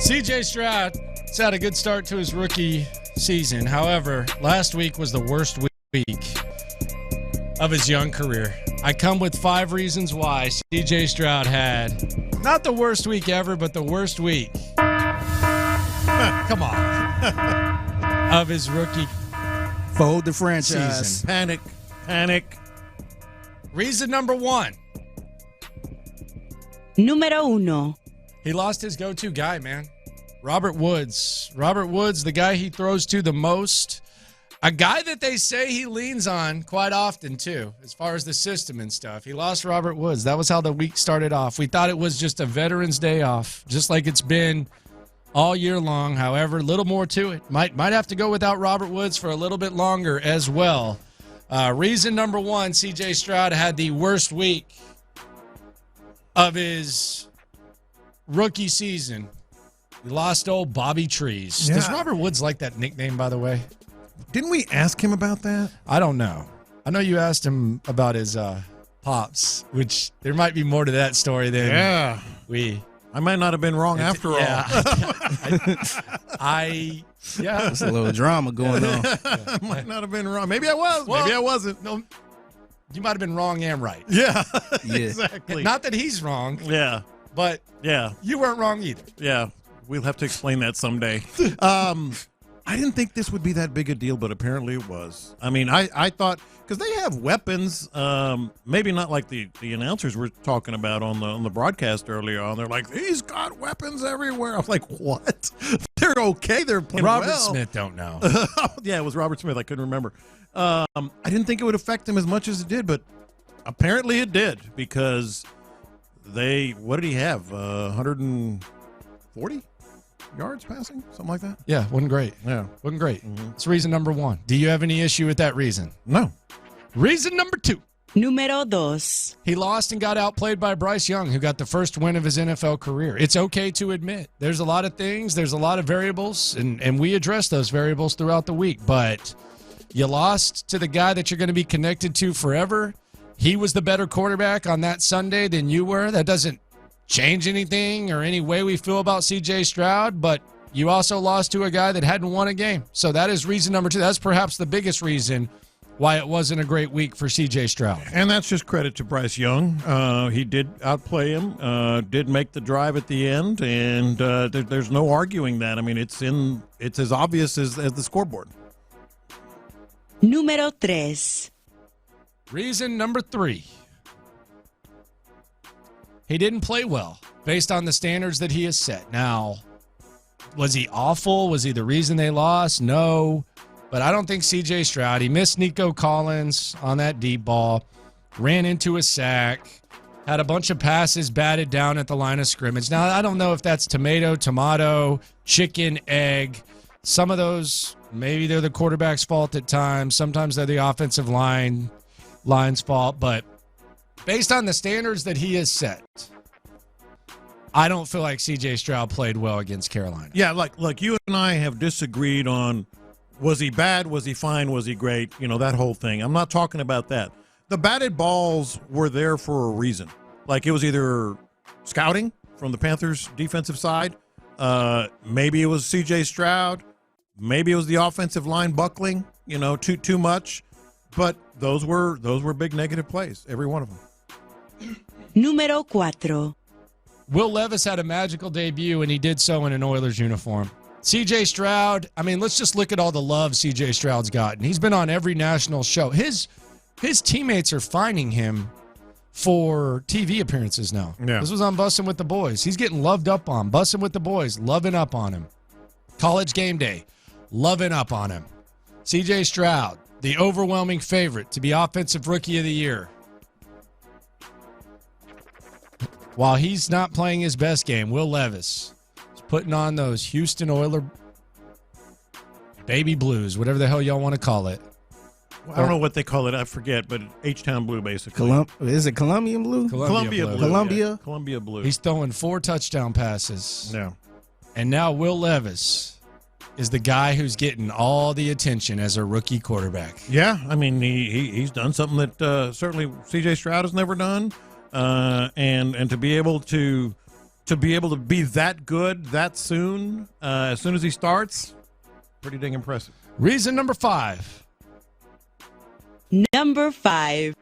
C.J. Stroud has had a good start to his rookie season. However, last week was the worst week of his young career. I come with 5 reasons why C.J. Stroud had not the worst week ever, but the worst week. Come on. Of his rookie Fold the franchise. season. Panic. Reason number 1. Número 1. He lost his go-to guy, man. Robert Woods. Robert Woods, the guy he throws to the most. A guy that they say he leans on quite often, too, as far as the system and stuff. He lost Robert Woods. That was how the week started off. We thought it was just a Veterans Day off, just like it's been all year long. However, a little more to it. Might have to go without Robert Woods for a little bit longer as well. Reason number 1, C.J. Stroud had the worst week of his rookie season. He lost old Bobby Trees. Yeah. Does Robert Woods like that nickname, by the way? Didn't we ask him about that? I don't know. I know you asked him about his pops, which there might be more to that story than I might not have been wrong after all. There's a little drama going on. I might not have been wrong. Maybe I was. Well, maybe I wasn't. No, you might have been wrong and right. Yeah, Yeah. exactly. Not that he's wrong, Yeah, but you weren't wrong either. yeah. We'll have to explain that someday. I didn't think this would be that big a deal, but apparently it was. I mean, I thought, because they have weapons, maybe not like the announcers were talking about on the broadcast earlier on. They're like, he's got weapons everywhere. I was like, what? They're okay. They're playing Robert well. Smith don't know. Yeah, it was Robert Smith. I couldn't remember. I didn't think it would affect him as much as it did, but apparently it did, because what did he have? 140 yards passing? Something like that? Yeah, wasn't great. Yeah. Wasn't great. It's reason number 1. Do you have any issue with that reason? No. Reason number 2. Número 2. He lost and got outplayed by Bryce Young, who got the first win of his NFL career. It's okay to admit there's a lot of things, there's a lot of variables, and we address those variables throughout the week. But you lost to the guy that you're going to be connected to forever. He was the better quarterback on that Sunday than you were. That doesn't change anything or any way we feel about C.J. Stroud, but you also lost to a guy that hadn't won a game. So that is reason number 2. That's perhaps the biggest reason why it wasn't a great week for C.J. Stroud. And that's just credit to Bryce Young. He did outplay him, did make the drive at the end, and there's no arguing that. I mean, it's as obvious as the scoreboard. Número 3. Reason number 3. He didn't play well based on the standards that he has set. Now, was he awful? Was he the reason they lost? No. But I don't think C.J. Stroud, he missed Nico Collins on that deep ball, ran into a sack, had a bunch of passes batted down at the line of scrimmage. Now, I don't know if that's tomato, chicken, egg. Some of those, maybe they're the quarterback's fault at times. Sometimes they're the offensive line's fault. But based on the standards that he has set, I don't feel like C.J. Stroud played well against Carolina. Yeah, like you and I have disagreed on, was he bad, was he fine, was he great, that whole thing. I'm not talking about that. The batted balls were there for a reason. Like, it was either scouting from the Panthers' defensive side, maybe it was C.J. Stroud, maybe it was the offensive line buckling, too much. But those were big negative plays, every one of them. Número 4. Will Levis had a magical debut, and he did so in an Oilers uniform. C.J. Stroud, I mean, let's just look at all the love C.J. Stroud's gotten. He's been on every national show. His teammates are finding him for TV appearances now. Yeah. This was on Bussin' with the Boys. He's getting loved up on. Bussin' with the Boys, loving up on him. College Game Day, loving up on him. C.J. Stroud, the overwhelming favorite to be Offensive Rookie of the Year. While he's not playing his best game, Will Levis is putting on those Houston Oilers baby blues, whatever the hell y'all want to call it. Well, I don't know what they call it. I forget, but H-Town blue, basically. Is it Colombian blue? Columbia blue. Columbia? Yeah. Columbia blue. He's throwing 4 touchdown passes. Yeah. And now Will Levis is the guy who's getting all the attention as a rookie quarterback. Yeah, I mean, he's done something that certainly C.J. Stroud has never done. And to be able to to be able to be that good that soon, as soon as he starts, pretty dang impressive. Reason number 5. Number 5.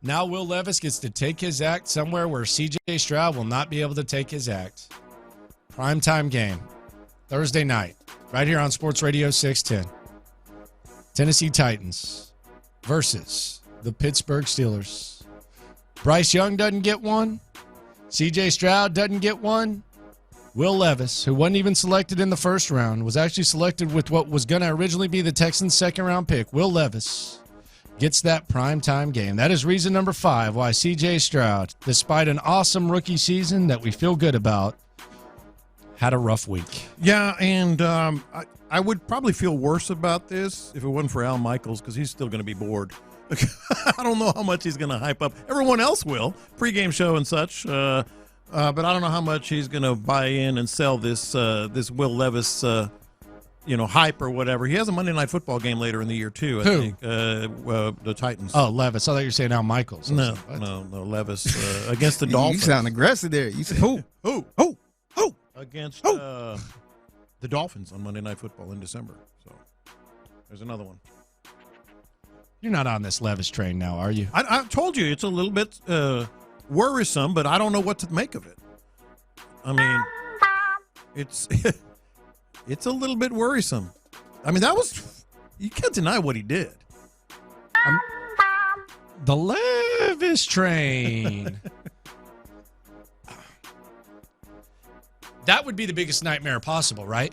Now Will Levis gets to take his act somewhere where C.J. Stroud will not be able to take his act. Primetime game, Thursday night, right here on Sports Radio 610. Tennessee Titans versus the Pittsburgh Steelers. Bryce Young doesn't get one. C.J. Stroud doesn't get one. Will Levis, who wasn't even selected in the first round, was actually selected with what was going to originally be the Texans' second-round pick. Will Levis gets that primetime game. That is reason number 5 why C.J. Stroud, despite an awesome rookie season that we feel good about, had a rough week. Yeah, and I would probably feel worse about this if it wasn't for Al Michaels, because he's still going to be bored. I don't know how much he's going to hype up. Everyone else will, pregame show and such, but I don't know how much he's going to buy in and sell this Will Levis hype or whatever. He has a Monday Night Football game later in the year, too, I think. The Titans. Oh, Levis. I thought you were saying Al Michaels. No, Levis against the Dolphins. You sound aggressive there. You said, who? Against the Dolphins on Monday Night Football in December. So there's another one. You're not on this Levis train now, are you? I told you it's a little bit worrisome, but I don't know what to make of it. I mean, it's it's a little bit worrisome. I mean, you can't deny what he did. The Levis train. That would be the biggest nightmare possible, right?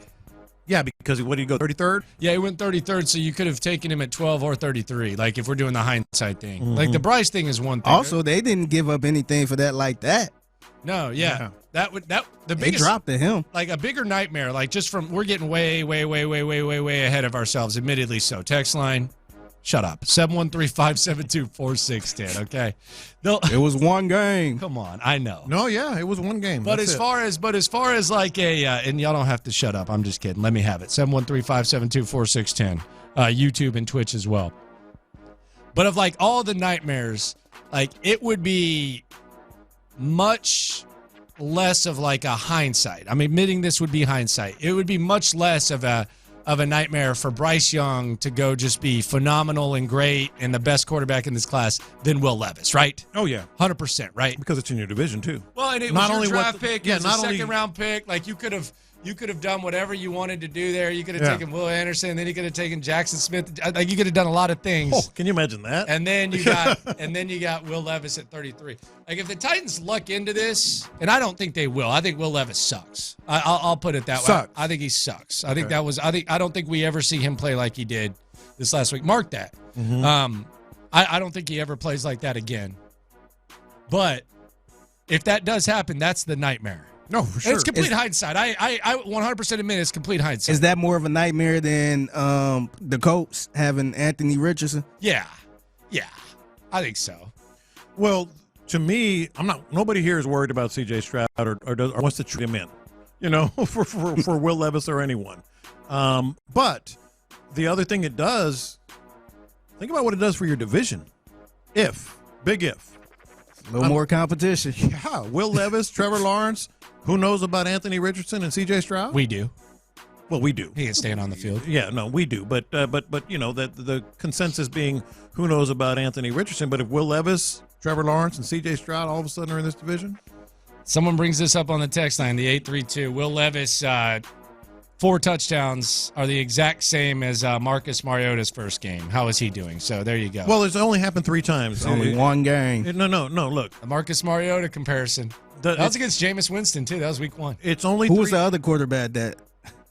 Yeah, because what did he go, 33rd? Yeah, he went 33rd, so you could have taken him at 12 or 33, like if we're doing the hindsight thing. Mm-hmm. Like the Bryce thing is one thing. Also, they didn't give up anything for that like that. No, yeah. The they biggest, dropped to him. Like a bigger nightmare, like just from, we're getting way ahead of ourselves, admittedly so. Text line, shut up. 713-572-4610, okay? It was one game. Come on, I know. No, yeah, it was one game. But as far as like and y'all don't have to shut up. I'm just kidding. Let me have it. 713-572-4610. YouTube and Twitch as well. But of like all the nightmares, like it would be much less of like a hindsight. I'm admitting this would be hindsight. It would be much less of a nightmare for Bryce Young to go just be phenomenal and great and the best quarterback in this class than Will Levis, right? Oh, yeah. 100%, right? Because it's in your division, too. Well, and it was your draft pick. It was a second-round pick. Like, you could have done whatever you wanted to do there. You could have taken Will Anderson, then you could have taken Jackson Smith. Like, you could have done a lot of things. Oh, can you imagine that? And then you got Will Levis at 33. Like, if the Titans luck into this, and I don't think they will. I think Will Levis sucks. I'll put it that way. I think he sucks. I think I don't think we ever see him play like he did this last week. Mark that. Mm-hmm. I don't think he ever plays like that again. But if that does happen, that's the nightmare. No, for sure. It's complete hindsight. I 100% admit it's complete hindsight. Is that more of a nightmare than the Colts having Anthony Richardson? Yeah, I think so. Well, to me, nobody here is worried about C.J. Stroud or wants to trade him in, for Will Levis or anyone. But the other thing it does, think about what it does for your division. Big if. A little more competition. Yeah, Will Levis, Trevor Lawrence. Who knows about Anthony Richardson and C.J. Stroud? We do. Well, we do. He ain't staying on the field. Yeah, no, we do. But that the consensus being who knows about Anthony Richardson. But if Will Levis, Trevor Lawrence, and C.J. Stroud all of a sudden are in this division, someone brings this up on the text line, the 832. Will Levis, 4 touchdowns are the exact same as Marcus Mariota's first game. How is he doing? So there you go. Well, it's only happened 3 times. It's only one game. No. Look, the Marcus Mariota comparison. That was against Jameis Winston too. That was week 1. It's only who was the other quarterback that?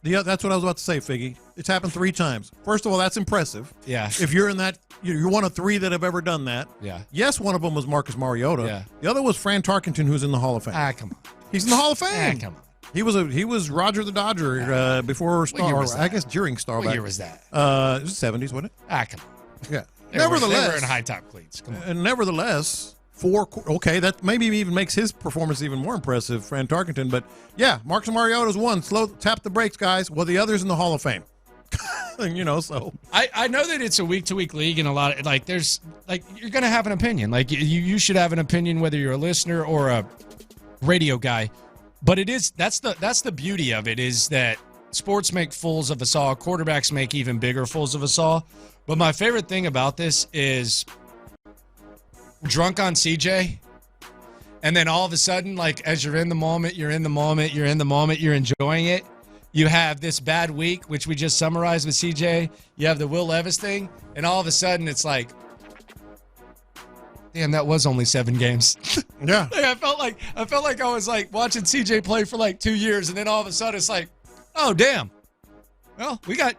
Yeah, that's what I was about to say, Figgy. It's happened 3 times. First of all, that's impressive. Yeah. If you're in that, you're one of 3 that have ever done that. Yeah. Yes, one of them was Marcus Mariota. Yeah. The other was Fran Tarkenton, who's in the Hall of Fame. Come on. He's in the Hall of Fame. Come on. He was Roger the Dodger before Star. Or I guess during Star. What year was that? It was the 70s, wasn't it? Come on. Yeah. They were in high top cleats. Come on. And nevertheless, 4. Okay, that maybe even makes his performance even more impressive, Fran Tarkenton. But yeah, Marcus Mariota's one. Tap the brakes, guys. Well, the other's in the Hall of Fame. So I know that it's a week-to-week league, and a lot of there's you're gonna have an opinion. Like you should have an opinion whether you're a listener or a radio guy. But that's the beauty of it is that sports make fools of us all. Quarterbacks make even bigger fools of us all. But my favorite thing about this is drunk on CJ. And then all of a sudden, like as you're in the moment, you're enjoying it. You have this bad week, which we just summarized with CJ. You have the Will Levis thing. And all of a sudden it's like, damn, that was only 7 games. Yeah. Like I felt like I was like watching CJ play for like 2 years, and then all of a sudden it's like, oh damn. Well, we got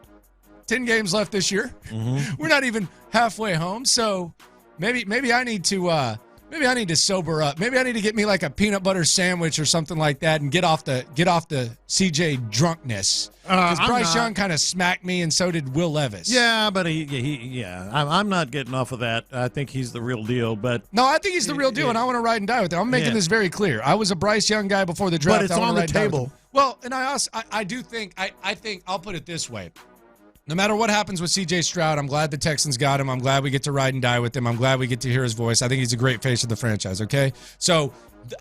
10 games left this year. Mm-hmm. We're not even halfway home, so maybe I need to sober up. Maybe I need to get me like a peanut butter sandwich or something like that and get off the CJ drunkenness. Because Bryce Young kind of smacked me, and so did Will Levis. Yeah, but I'm not getting off of that. I think he's the real deal. But no, I think he's the real deal, and I want to ride and die with him. I'm making this very clear. I was a Bryce Young guy before the draft. But it's on the table. Well, and I do think I think I'll put it this way. No matter what happens with C.J. Stroud, I'm glad the Texans got him. I'm glad we get to ride and die with him. I'm glad we get to hear his voice. I think he's a great face of the franchise, okay? So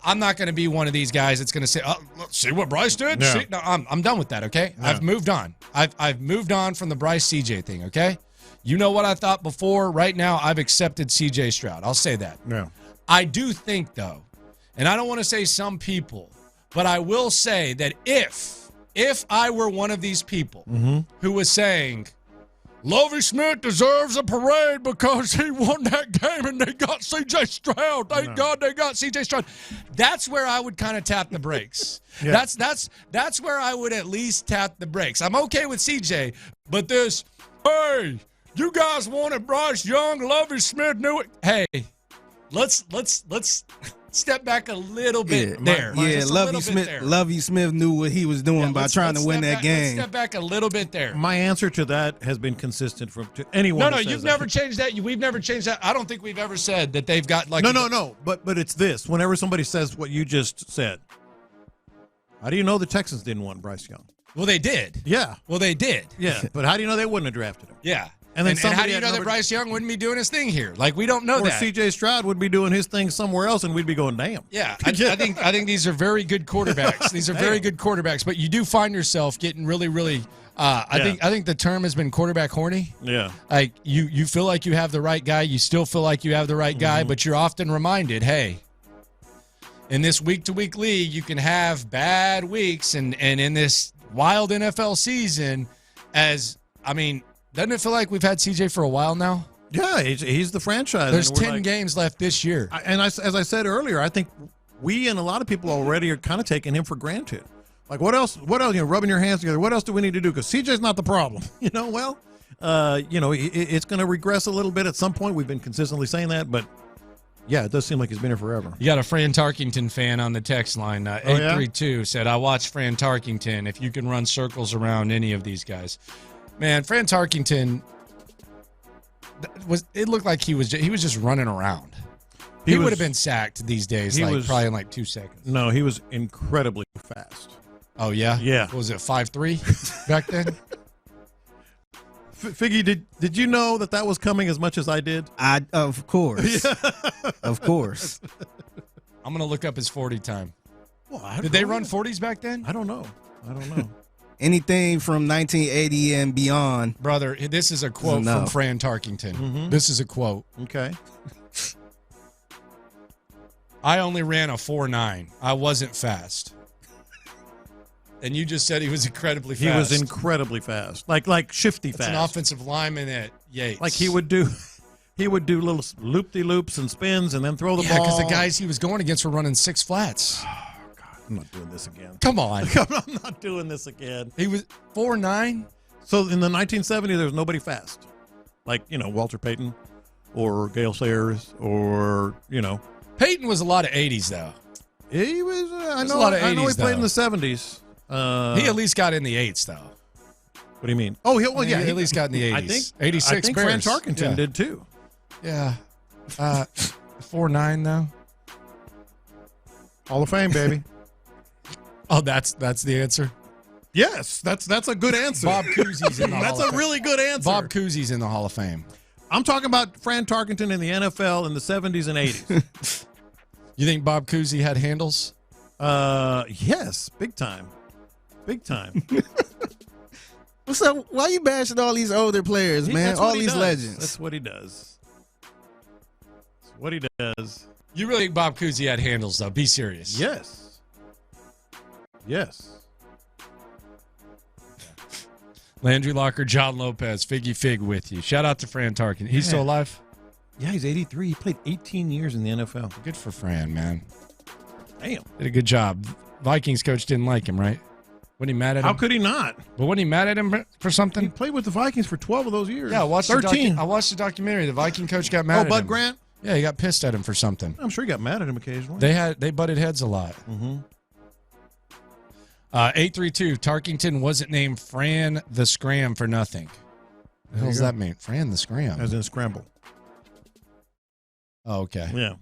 I'm not going to be one of these guys that's going to say, oh, see what Bryce did? Yeah. See? No, I'm done with that, okay? Yeah. I've moved on. I've moved on from the Bryce C.J. thing, okay? You know what I thought before. Right now, I've accepted C.J. Stroud. I'll say that. Yeah. I do think, though, and I don't want to say some people, but I will say that if I were one of these people who was saying, Lovie Smith deserves a parade because he won that game and they got C.J. Stroud. Thank God they got C.J. Stroud. That's where I would kind of tap the brakes. Yeah. That's where I would at least tap the brakes. I'm okay with C.J., but this, hey, you guys wanted Bryce Young, Lovie Smith knew it. Hey, let's step back a little bit there. Lovie Smith knew what he was doing by trying to win that game. Let's step back a little bit there. My answer to that has been consistent from anyone. No, you've never changed that. We've never changed that. I don't think we've ever said that they've got like. No. But it's this. Whenever somebody says what you just said, how do you know the Texans didn't want Bryce Young? Well, they did. Yeah. Well, they did. Yeah. But how do you know they wouldn't have drafted him? Yeah. And how do you know that Bryce Young wouldn't be doing his thing here? Like, we don't know or that. Or C.J. Stroud would be doing his thing somewhere else, and we'd be going, damn. Yeah, I think these are very good quarterbacks. These are very good quarterbacks, but you do find yourself getting really, really. I think the term has been quarterback horny. Yeah, like you feel like you have the right guy, you still feel like you have the right guy, but you're often reminded, hey, in this week-to-week league, you can have bad weeks, and in this wild NFL season, doesn't it feel like we've had CJ for a while now? Yeah, he's the franchise. There's 10 games left this year. As I said earlier, I think we and a lot of people already are kind of taking him for granted. Like, what else? Rubbing your hands together. What else do we need to do? Because CJ's not the problem. It's going to regress a little bit at some point. We've been consistently saying that, but yeah, it does seem like he's been here forever. You got a Fran Tarkington fan on the text line. 832 said, I watched Fran Tarkington. If you can run circles around any of these guys. Man, Fran Tarkington it looked like he was just running around. He would have been sacked thigh days, probably in 2 seconds. No, he was incredibly fast. Oh yeah? Yeah. What was it, 5'3" back then? Figgy, did you know that was coming as much as I did? Of course. Of course. I'm gonna look up his 40 time. Well, did they run 40s back then? I don't know. Anything from 1980 and beyond. Brother, this is a quote from Fran Tarkington. Mm-hmm. This is a quote. Okay. I only ran a 4.9. I wasn't fast. And you just said he was incredibly fast. He was incredibly fast. Like shifty fast. An offensive lineman at Yates. Like he would do little loop-de-loops and spins and then throw the ball. Yeah, because the guys he was going against were running 6 flats. I'm not doing this again. Come on. I'm not doing this again. He was 4'9"? So in the 1970s, there was nobody fast. Like, Walter Payton or Gale Sayers or, Payton was a lot of 80s, though. He was, I know he played in the 70s. He at least got in the 8s, though. What do you mean? Oh, he at least got in the 80s. I think 86 I think Fran Tarkington did, too. Yeah. 4'9", though. Hall of Fame, baby. Oh, that's the answer? Yes, that's a good answer. Bob Cousy's in the Hall of Fame. That's a really good answer. Bob Cousy's in the Hall of Fame. I'm talking about Fran Tarkington in the NFL in the 70s and 80s. You think Bob Cousy had handles? Yes, big time. Big time. What's up? Why you bashing all these older players, man? That's what All he these does. legends. That's what he does. That's what he does. You really think Bob Cousy had handles, though? Be serious. Yes. Yes. Landry Locker, John Lopez, Figgy Fig with you. Shout out to Fran Tarkin. He's still alive? Yeah, he's 83. He played 18 years in the NFL. Good for Fran, man. Damn. Did a good job. Vikings coach didn't like him, right? Wasn't he mad at him? How could he not? But wasn't he mad at him for He something? played with the Vikings for 12 of those years. Yeah, I watched 13. I watched the documentary. The Viking coach got mad at him. Bud Grant? Yeah, he got pissed at him for something. I'm sure he got mad at him occasionally. They butted heads a lot. Mm-hmm. 832, Tarkington wasn't named Fran the Scram for nothing. What the hell does that mean? Fran the Scram. As in scramble. Oh, okay. Yeah.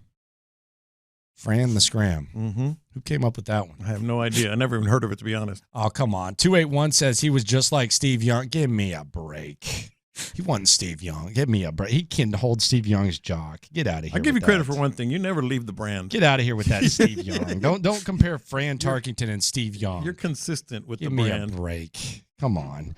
Fran the Scram. Mm-hmm. Who came up with that one? I have no idea. I never even heard of it, to be honest. Oh, come on. 281 says he was just like Steve Young. Give me a break. He wasn't Steve Young. Give me a break. He can hold Steve Young's jock. Get out of here. I'll give you with credit that. for one thing. You never leave the brand. Get out of here with that, Steve Young. Don't compare Fran Tarkington and Steve Young. You're consistent with Give the me brand. a break. Come on.